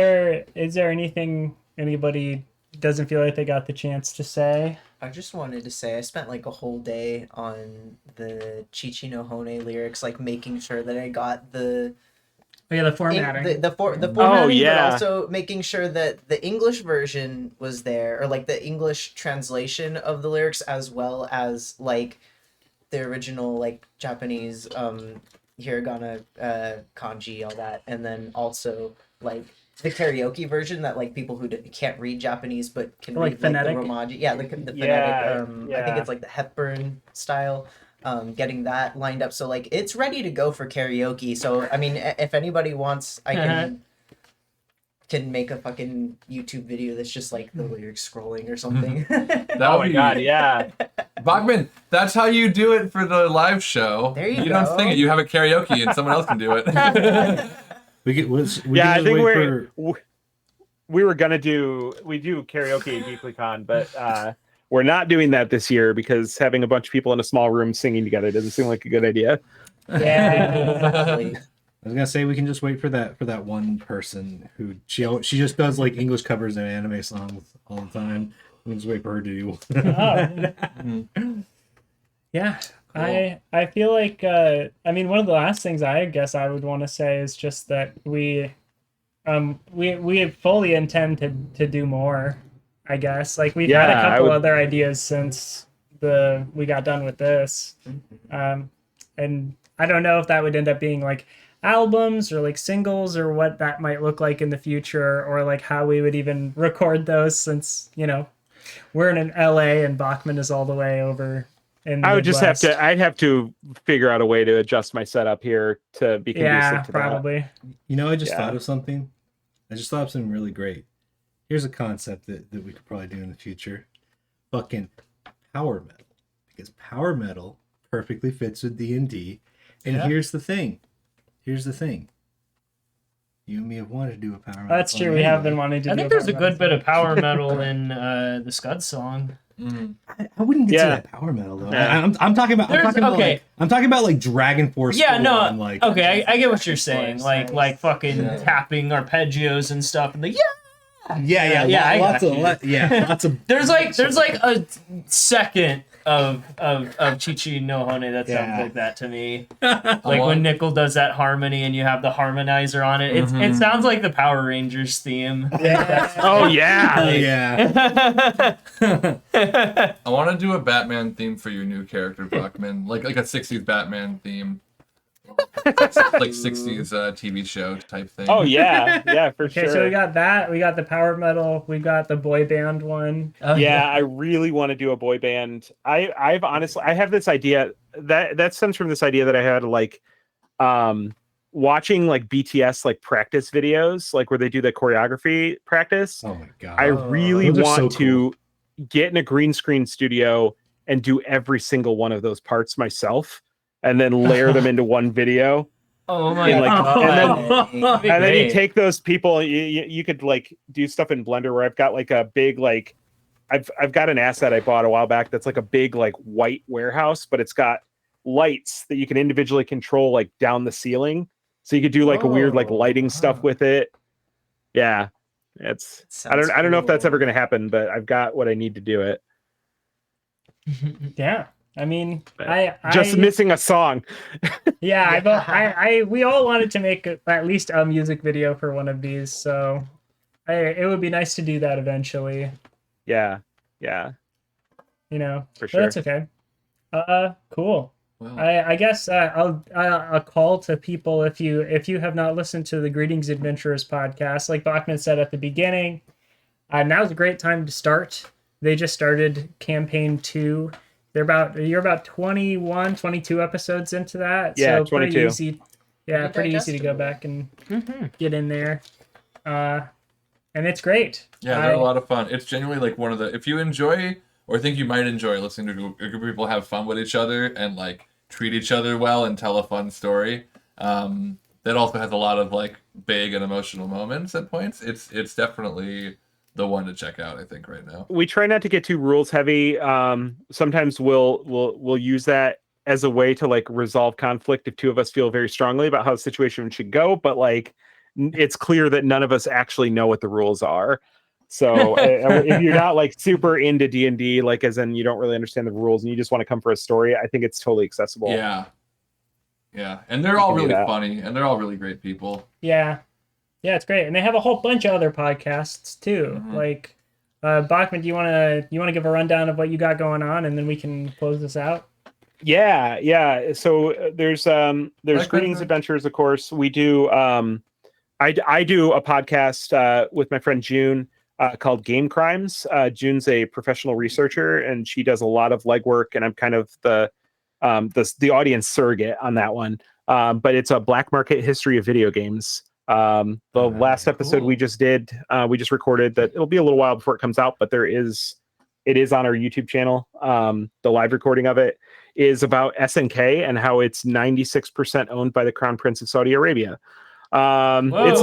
there anything anybody doesn't feel like they got the chance to say? I just wanted to say I spent like a whole day on the Chichi no Hone lyrics, like making sure that I got the formatting. the formatting, but also making sure that the English version was there, or like the English translation of the lyrics, as well as like the original like Japanese hiragana, kanji, all that, and then also like the karaoke version that like people who can't read Japanese but can like read phonetic. like the Romaji, the phonetic. I think it's like the Hepburn style. Getting that lined up, so like it's ready to go for karaoke. So I mean, if anybody wants, I can make a fucking YouTube video that's just like the lyrics scrolling or something. Oh my god, yeah. Bachmann, that's how you do it for the live show. There you go. You don't sing it, you have a karaoke and someone else can do it. I think we were gonna do karaoke at DeeplyCon, but we're not doing that this year because having a bunch of people in a small room singing together doesn't seem like a good idea. Yeah. I was gonna say we can just wait for that one person who she just does like English covers and anime songs all the time. We can just wait for her to do. Yeah. Cool. I feel like one of the last things I guess I would want to say is just that we fully intend to do more. I guess like we've had a couple other ideas since we got done with this, and I don't know if that would end up being like albums or like singles or what that might look like in the future, or like how we would even record those, since we're in LA and Bachmann is all the way over in the I would Midwest. I'd have to figure out a way to adjust my setup here to be conducive to probably. that. I just thought of something. I just thought of something really great. Here's a concept that we could probably do in the future. Fucking power metal. Because power metal perfectly fits with D&D. And here's the thing. You and me have wanted to do a power metal. That's true. We have been wanting to. I think there's a good bit of power metal in the Scud song. I wouldn't consider that power metal though. I'm talking about. I'm talking about like Dragon Force. Yeah, no. And, like, okay, I get what you're saying. Like fucking tapping arpeggios and stuff, and lots of. There's like a second of Chichi no Hone that sounds like that to me. Like when Nickel does that harmony and you have the harmonizer on it. It sounds like the Power Rangers theme. Oh yeah. I want to do a Batman theme for your new character, Bachmann. like a 60s Batman theme. Like 60s TV show type thing. Oh yeah, for sure. Okay, so we got that. We got the power metal. We got the boy band one. I really want to do a boy band. I've honestly, I have this idea that stems from this idea that I had like, watching like BTS like practice videos, like where they do the choreography practice. Oh my god! I really want to cool. get in a green screen studio and do every single one of those parts myself, and then layer them into one video. Oh my god! And then you take those people. You could like do stuff in Blender where I've got like a big like I've got an asset I bought a while back that's like a big like white warehouse, but it's got lights that you can individually control like down the ceiling. So you could do like a weird like lighting stuff with it. Yeah, I don't know if that's ever going to happen, but I've got what I need to do it. Yeah. I mean, missing a song. Yeah, we all wanted to make at least a music video for one of these, so it would be nice to do that eventually. Yeah. You know, for sure. That's okay. Cool. Wow. I guess a call to people if you have not listened to the Greetings Adventurers podcast, like Bachmann said at the beginning, now's a great time to start. They just started campaign 2. You're about 21, 22 episodes into that. Yeah, so 22. Pretty easy. Yeah, pretty easy to go back and get in there. And it's great. Yeah, they're a lot of fun. It's genuinely like one of the, if you enjoy or think you might enjoy listening to a group of people have fun with each other and like treat each other well and tell a fun story, that also has a lot of like big and emotional moments at points. It's definitely the one to check out, I think, right now. We try not to get too rules heavy. Sometimes we'll use that as a way to like resolve conflict if two of us feel very strongly about how the situation should go, but like it's clear that none of us actually know what the rules are. So if you're not like super into D&D, like as in you don't really understand the rules and you just want to come for a story, I think it's totally accessible. Yeah, and they're all really funny and they're all really great people. Yeah, it's great, and they have a whole bunch of other podcasts too. Like, Bachmann, do you want to give a rundown of what you got going on, and then we can close this out? Yeah. So there's Greetings Adventures, of course. We do. I do a podcast with my friend June called Game Crimes. June's a professional researcher, and she does a lot of legwork, and I'm kind of the audience surrogate on that one. But it's a black market history of video games. The last episode we just did, we just recorded that. It'll be a little while before it comes out, but it is on our YouTube channel. The live recording of it is about SNK and how it's 96% owned by the Crown Prince of Saudi Arabia. It's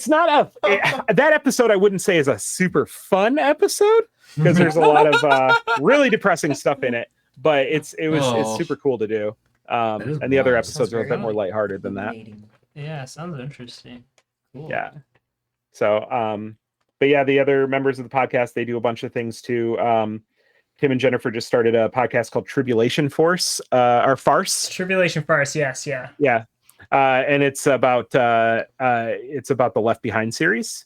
not that episode I wouldn't say is a super fun episode because there's a lot of really depressing stuff in it, but it's super cool to do. And the other episodes are a bit more lighthearted than that. Yeah, sounds interesting. Cool. Yeah. So, but yeah, the other members of the podcast, they do a bunch of things too. Tim and Jennifer just started a podcast called Tribulation Force, or Farce. Tribulation Farce, yes, yeah. Yeah. And it's about the Left Behind series.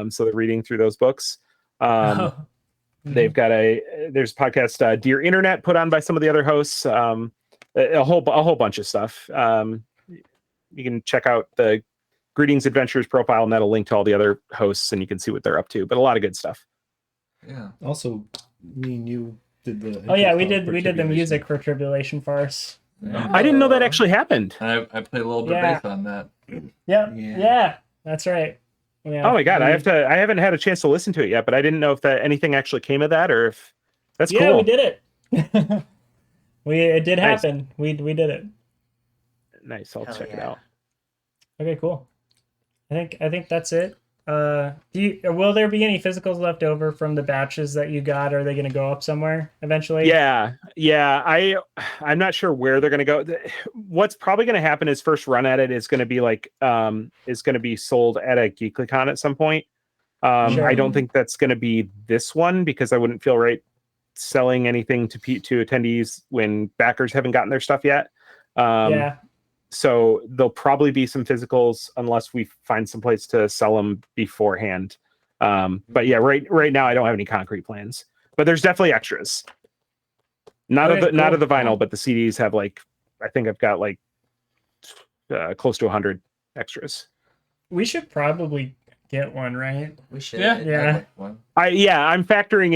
So they're reading through those books. They've got there's a podcast, Dear Internet, put on by some of the other hosts. A whole bunch of stuff. You can check out the Greetings Adventures profile, and that'll link to all the other hosts, and you can see what they're up to. But a lot of good stuff. Yeah. Also, me and you did the. Oh yeah, we did the music for Tribulation Farce. Yeah. I didn't know that actually happened. I played a little bit bass on that. Yeah, that's right. Yeah. Oh my god, I haven't had a chance to listen to it yet, but I didn't know if anything actually came of that, or if that's cool. Yeah, we did it. It did happen. We did it. Nice. I'll check it out. Okay, cool. I think that's it. Will there be any physicals left over from the batches that you got? Are they going to go up somewhere eventually? Yeah. I'm not sure where they're going to go. What's probably going to happen is first run at it is going to be like is going to be sold at a GeeklyCon at some point. Sure. I don't think that's going to be this one because I wouldn't feel right selling anything to attendees when backers haven't gotten their stuff yet. Yeah. So there'll probably be some physicals unless we find some place to sell them beforehand. But yeah, right now I don't have any concrete plans. But there's definitely extras. Not of the vinyl, but the CDs have like I think I've got like close to 100 extras. We should probably get one, right? We should. Yeah. I'm factoring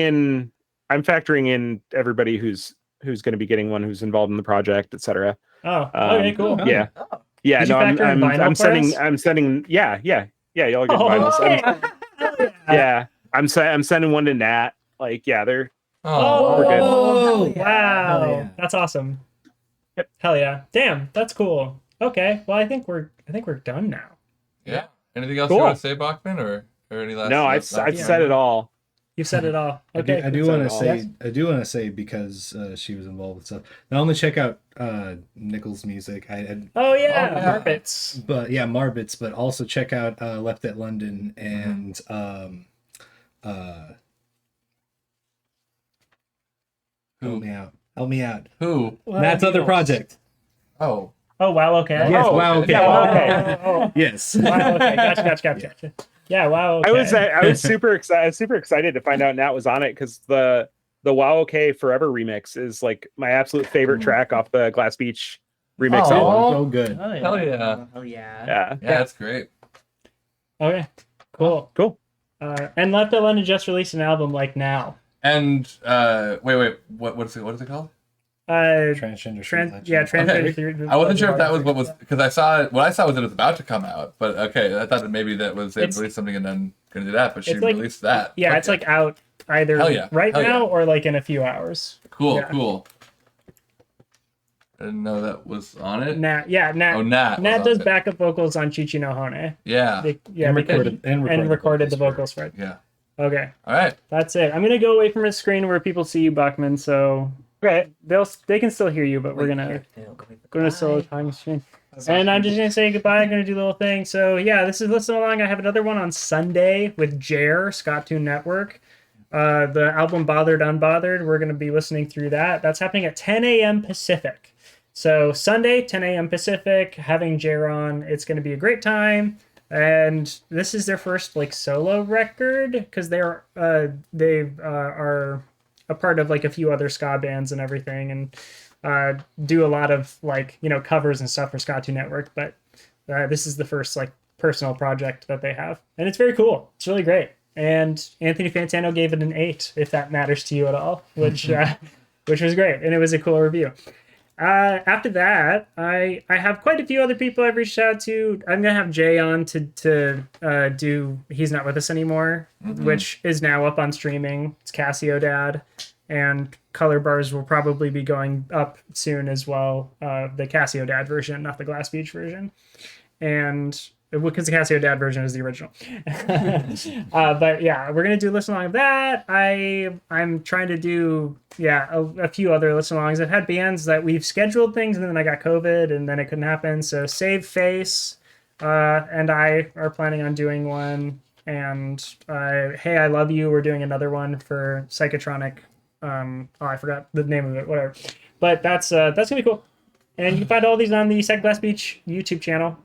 in everybody who's going to be getting one, who's involved in the project, etc. Oh, okay, cool. Yeah. Oh. Yeah, Did no, you factor in vinyl I'm for sending us? I'm sending yeah, y'all get vinyls. Okay. Yeah. I'm sending one to Nat. Like, yeah, they're Oh, we're good. Oh, wow. Hell yeah. That's awesome. Yep. Hell yeah. Damn, that's cool. Okay. Well, I think we're done now. Yeah. Anything else Cool. you want to say, Bachman, or any last? No, I've said it all. You've said it all. Okay. I do want to all. say, Yes. I do want to say because she was involved with stuff. Not only check out Nichols' music, Oh yeah, yeah. carpets. but yeah, Marbits, but also check out Left at London and help me out. Who? Matt's other project. Oh. Oh wow. Okay. Yes, Oh, wow, okay. Yeah. Wow, okay. Oh, Yes. wow. Okay. Gotcha. Yeah. Wow. Okay. I was super excited to find out Nat was on it because the Wow Okay Forever remix is like my absolute favorite track off the Glass Beach remix Oh. album. So good. Oh, yeah. Hell yeah. Oh yeah. Yeah. Yeah, that's great. Okay. Cool. And Left at London just released an album like now. And wait, what is it called? Transgender. Transgender. Okay. Theory- I wasn't sure if that was what was because what I saw was it was about to come out, but okay, I thought that maybe that was they released something and then gonna do that, but she It's like- released that. Yeah, Okay. it's like out either Hell yeah. right Hell now yeah. or like in a few hours. Cool. I didn't know that was on it. Nat. Oh, Nat. Nat was does on it. backup vocals on Chichi no Hone. Yeah. And because- recorded the vocals for it. Yeah. Okay, All right. that's it. I'm gonna go away from a screen where people see you, Bachman. So they can still hear you, but we're gonna solo time screen. And I'm just gonna say goodbye. I'm gonna do a little thing. So yeah, this is Listen Along. I have another one on Sunday with Jer, Scott Toon Network. The album Bothered Unbothered. We're gonna be listening through that. That's happening at 10 a.m. Pacific. So Sunday, 10 a.m. Pacific, having Jer on. It's gonna be a great time. And this is their first like solo record because they are a part of like a few other ska bands and everything, and do a lot of like covers and stuff for Ska 2 Network. But this is the first like personal project that they have, and it's very cool. It's really great. And Anthony Fantano gave it an 8, if that matters to you at all, which was great, and it was a cool review. After that, I have quite a few other people I've reached out to. I'm gonna have Jay on to do He's Not With Us Anymore, which is now up on streaming. It's Casio Dad, and Color Bars will probably be going up soon as well. The Casio Dad version, not the Glass Beach version, and because the Casio Dad version is the original. But yeah, we're gonna do listen along of that. I'm trying to do a few other listen alongs. I've had bands that we've scheduled things and then I got COVID and then it couldn't happen. So Save Face and I are planning on doing one. And Hey I Love You, we're doing another one for Psychotronic. I forgot the name of it, whatever. But that's gonna be cool. And you can find all these on the Second Glass Beach YouTube channel.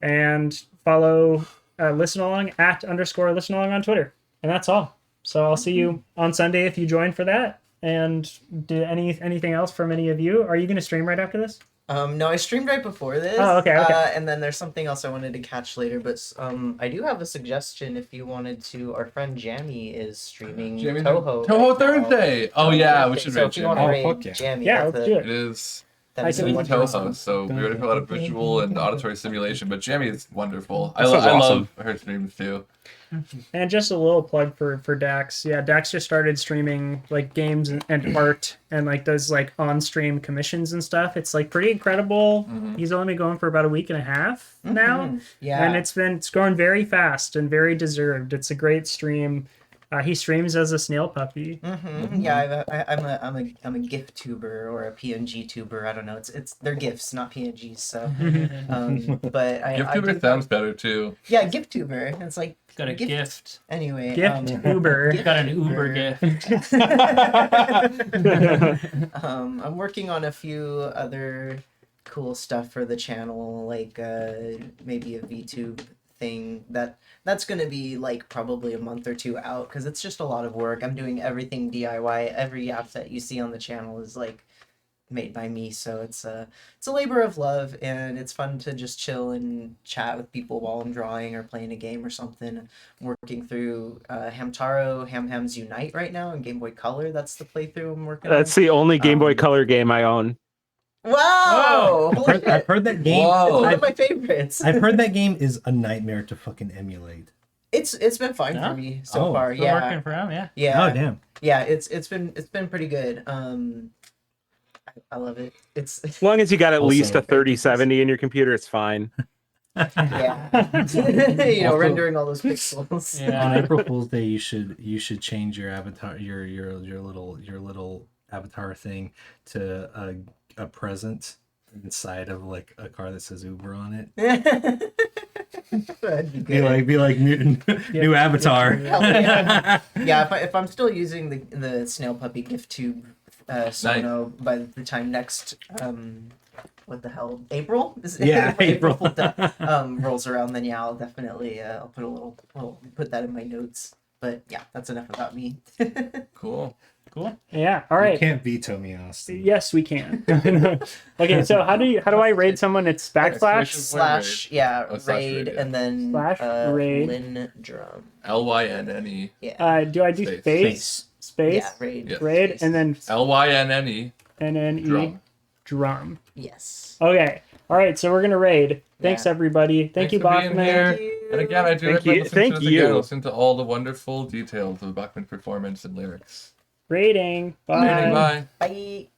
And follow Listen Along @_Listen Along on Twitter. And that's all. So I'll see you on Sunday if you join for that. And do anything else from any of you? Are you going to stream right after this? No, I streamed right before this. Oh, okay. And then there's something else I wanted to catch later, but I do have a suggestion if you wanted to. Our friend Jammy is streaming Toho. Toho Thursday. Oh yeah, we should so if you want to Oh, raid fuck yeah. Jammy, Yeah, that's let's do It is. that is I a He's a wonderful co-host, so we already have a lot of visual and auditory simulation. But Jamie is wonderful. I sounds love her streams too. And just a little plug for Dax. Yeah, Dax just started streaming like games and art and like does like on stream commissions and stuff. It's like pretty incredible. He's only been going for about a week and a half now. Yeah. And it's growing very fast and very deserved. It's a great stream. He streams as a snail puppy. Yeah, I'm a GIF tuber or a PNG tuber. I don't know. It's they're GIFs, not PNGs. So, but GIF tuber sounds better too. Yeah, GIF tuber. It's like Got a gift. Anyway, Gift Uber. Got an Uber gift. I'm working on a few other cool stuff for the channel, like maybe a VTube thing that's gonna be like probably a month or two out because it's just a lot of work. I'm doing everything DIY. Every app that you see on the channel is like made by me, so it's a labor of love, and it's fun to just chill and chat with people while I'm drawing or playing a game or something. I'm working through Hamtaro Hamham's Unite right now in Game Boy Color. That's the playthrough I'm working on. That's the only Game Boy Color game I own. Wow! I've heard that game. It's one of my favorites. I've heard that game is a nightmare to fucking emulate. It's been fine for me so far. Still working for him, yeah. Yeah. Oh damn. Yeah, it's been pretty good. I love it. It's As long as you got at Also- least a 3070 in your computer, it's fine. yeah. Also- Rendering all those pixels. On April Fool's Day, you should change your avatar, your little avatar thing to a present inside of like a car that says Uber on it. That'd be good. Be like new avatar. Hell yeah. Yeah, if I'm still using the snail puppy gift tube Sono by the time next what the hell, April? Yeah, April. Rolls around, then yeah, I'll definitely I'll put that in my notes. But yeah, that's enough about me. Cool. Yeah. All right. You can't veto me, Austin. Yes, we can. Okay, so how do I raid someone? It's backslash Slash raid, raid, yeah. and then Slash raid. Lynn Drum. LYNNE. Yeah. do I do Space. space? Yeah, raid. Yes. Raid Space. and then LYNNE. NNE drum. Yes. Okay. All right, so we're gonna raid. Thanks Yeah. everybody. Thank you, for being Bachman. here. And again, I do Thank recommend you. listening Thank to this again. you. Listen to all the wonderful details of Bachman's performance and lyrics. Rating. Bye. Bye. Bye.